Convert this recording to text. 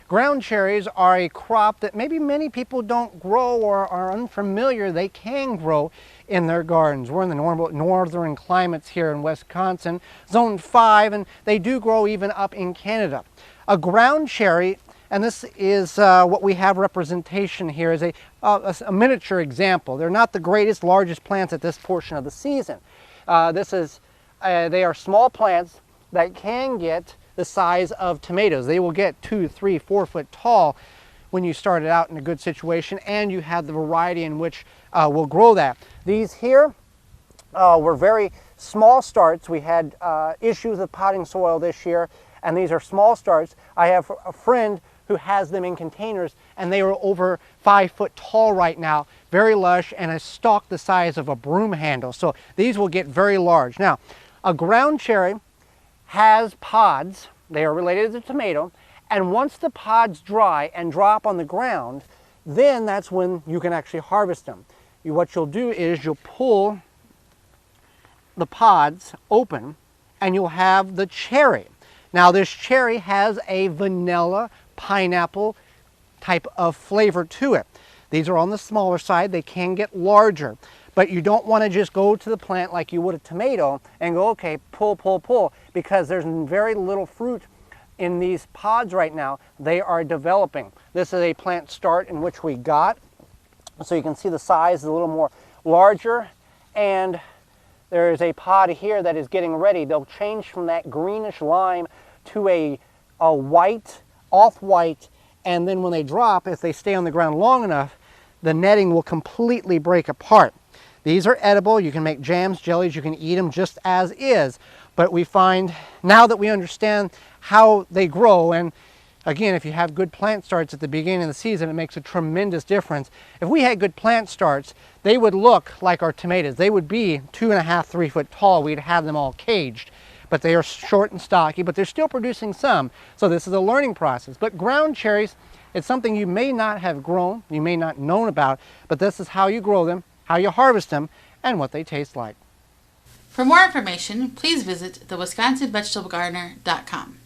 Ground cherries are a crop that maybe many people don't grow or are unfamiliar. They can grow in their gardens. We're in the northern climates here in Wisconsin, zone 5, and they do grow even up in Canada. A ground cherry, and this is what we have representation here, is a miniature example. They're not the greatest, largest plants at this portion of the season. They are small plants that can get the size of tomatoes. They will get 2, 3, 4 foot tall when you start it out in a good situation, and you have the variety in which will grow that. These here were very small starts. We had issues with potting soil this year, and these are small starts. I have a friend who has them in containers, and they are over 5 foot tall right now, very lush, and a stalk the size of a broom handle. So these will get very large. Now, a ground cherry has pods. They are related to the tomato, and once the pods dry and drop on the ground, then that's when you can actually harvest them. What you'll do is you'll pull the pods open and you'll have the cherry. Now this cherry has a vanilla pineapple type of flavor to it. These are on the smaller side. They can get larger. But you don't want to just go to the plant like you would a tomato and go, okay, pull, pull, pull, because there's very little fruit in these pods right now. They are developing. This is a plant start in which we got. So you can see the size is a little more larger, and there is a pod here that is getting ready. They'll change from that greenish lime to a white, off-white, and then when they drop, if they stay on the ground long enough, the netting will completely break apart. These are edible. You can make jams, jellies, you can eat them just as is. But we find, now that we understand how they grow, and again, if you have good plant starts at the beginning of the season, it makes a tremendous difference. If we had good plant starts, they would look like our tomatoes. They would be 2.5, 3 foot tall. We'd have them all caged. But they are short and stocky, but they're still producing some. So this is a learning process. But ground cherries, it's something you may not have grown, you may not known about, but this is how you grow them, how you harvest them, and what they taste like. For more information, please visit thewisconsinvegetablegardener.com.